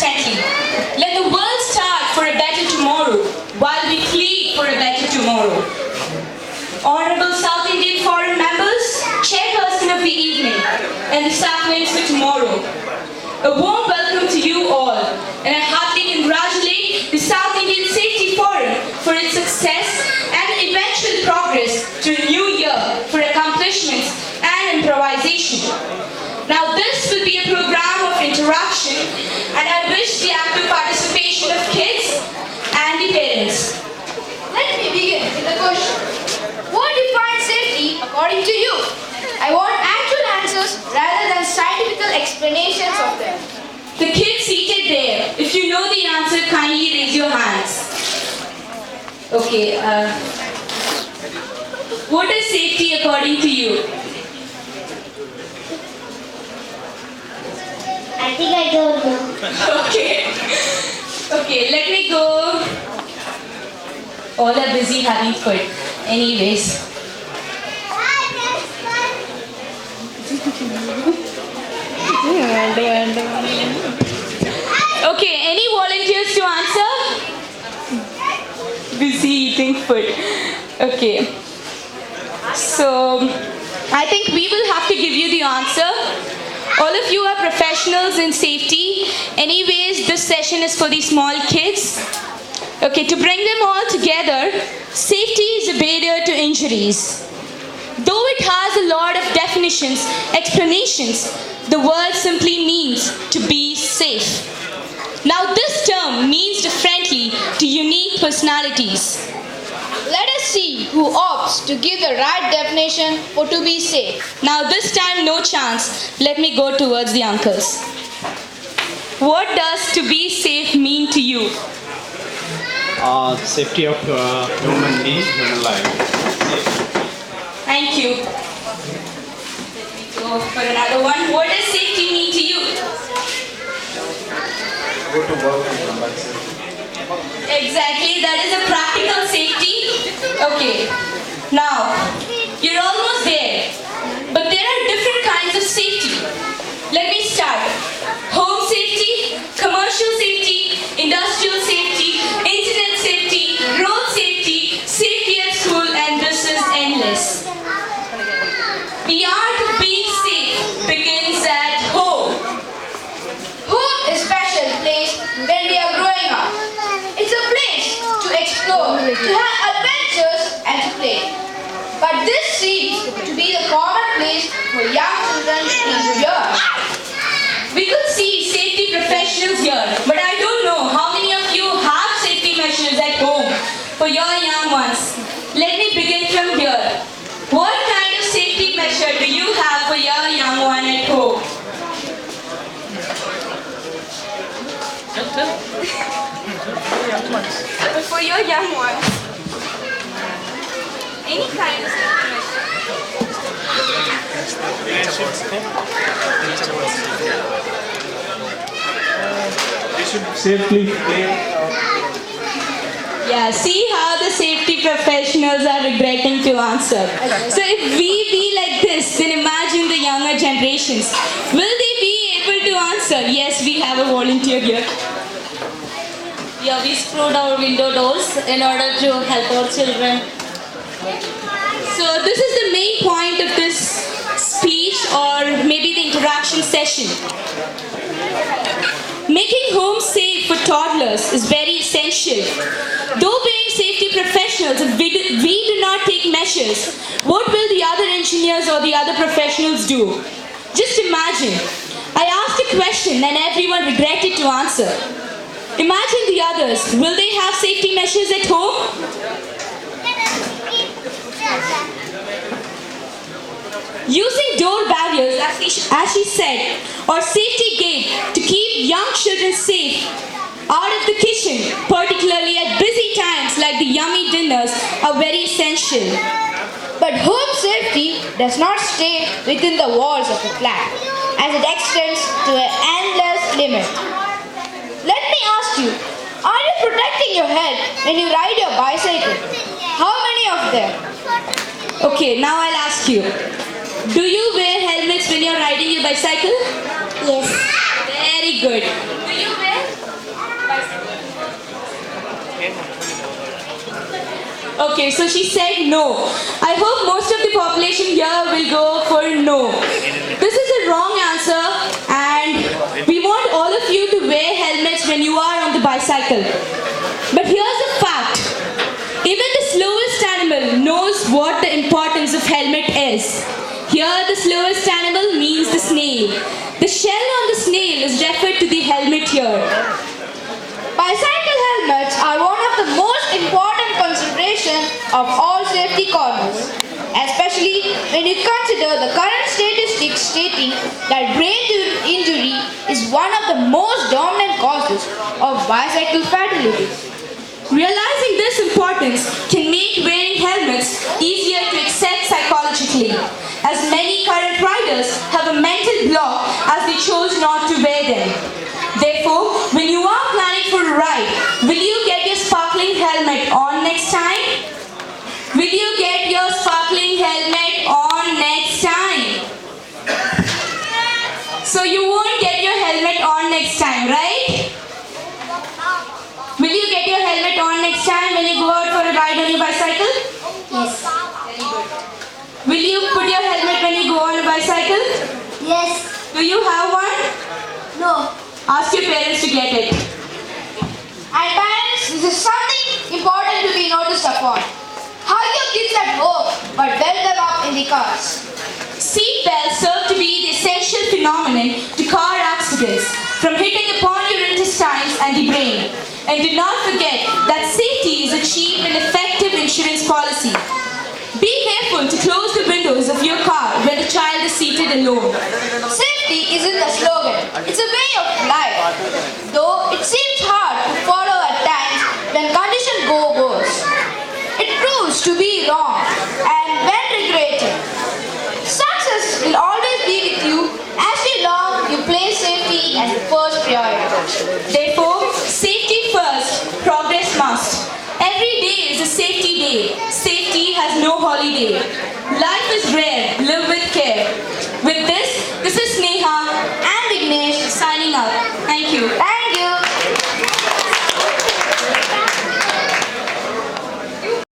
constantly. Let the world start for a better tomorrow while we plead for a better tomorrow. Honorable South Indian Forum members, chairperson of the evening, and the chaplains for tomorrow. A warm welcome to you all, and I heartily congratulate the South Indian Safety Forum for its success and eventual progress to a new year for accomplishments and improvisation. Now this will be a program of interaction, and I wish the active participation of kids and the parents. Let me begin with a question. What defines safety according to you? I want actual answers rather than scientific explanations of them. The kids seated there, if you know the answer, kindly raise your hands. Okay, what is safety according to you? I think I don't know. Okay, let me go. All are busy having fun. Anyways. Okay, any volunteers to answer? Busy eating food. Okay. So, I think we will have to give you the answer. All of you are professionals in safety. Anyways, this session is for the small kids. Okay, to bring them all together, safety is a barrier to injuries. Though it has a lot of definitions, explanations, the word simply means to be safe. Now this term means differently to unique personalities. Let us see who opts to give the right definition for to be safe. Now this time no chance. Let me go towards the uncles. What does to be safe mean to you? Safety of human being, human life. Thank you. Let me go for another one. What does safety mean to you? Go to work and come back safe. Exactly, that is a practical safety. Okay, now you're almost there, but there are different kinds of safety. Let me start. Home safety, commercial safety, industrial safety, internet safety, road safety, safety at school, and this is endless. The art of being safe begins at home. Home is a special place when we are growing up. It's a place to explore, to have adventures and to play. But this seems to be the common place for young children in here. We could see safety professionals here, but I don't know how many of you have safety measures at home for your young ones. Let me begin from here. What kind of safety measure do you have for your young one at home? For your young ones. Any kind of safety They should safely play. Yeah, see how the safety professionals are regretting to answer. So if we be like this, then imagine the younger generations. Will they be able to answer? Yes, we have a volunteer here. Yeah, we screwed our window doors in order to help our children. So this is the main point of this speech, or maybe the interaction session. Making home safe for toddlers is very essential. Though being safety professionals, if we do not take measures, what will the other engineers or the other professionals do? Just imagine. I asked a question and everyone regretted to answer. Imagine the others. Will they have safety measures at home? Using door barriers, as she said, or safety gate to keep young children safe out of the kitchen, particularly at busy times like the yummy dinners, are very essential. But home safety does not stay within the walls of a flat, as it extends to an endless limit. Let me ask you, are you protecting your head when you ride your bicycle? How many of them? Okay, now I'll ask you. Do you wear helmets when you're riding your bicycle? Yes. Very good. Do you wear? Okay, so she said no. I hope most of the population here will go for no. This is a wrong answer, and we want all of you to wear helmets when you are on the bicycle. But here's the fact. Even the slowest animal knows what the importance of helmet is. Here the slowest animal means the snail. The shell on the snail is referred to the helmet here. Bicycle helmets are one of the most important considerations of all safety corners, especially when you consider the current statistics stating that brain injury is one of the most dominant causes of bicycle fatalities. Realizing this importance can make wearing helmets easier to accept psychologically, as many current riders have a mental block as they chose not to wear them. Therefore, when you are planning for a ride, will you get your sparkling helmet on next time? Will you get your sparkling helmet on next time? So you won't get your helmet on next time, right? Will you get your helmet on next time when you go out for a ride on your bicycle? Yes. Will you put your helmet when you go on a bicycle? Yes. Do you have one? No. Ask your parents to get it. And parents, this is something important to be noticed upon. Hug your kids at home, but belt them up in the cars. Seat belts serve to be the essential phenomenon to car accidents, from hitting upon your intestines and the brain. And do not forget that safety is a cheap and effective insurance policy. Be careful to close the windows of your car when the child is seated alone. Safety isn't a slogan, it's a way of life. Though it seems hard to follow at times when conditions go worse. It proves to be wrong and when regretted. Success will always be with you as long you place safety as the first priority. Therefore, safety first, progress must. Every day is a safety day. Safety has no holiday. Life is rare. Live with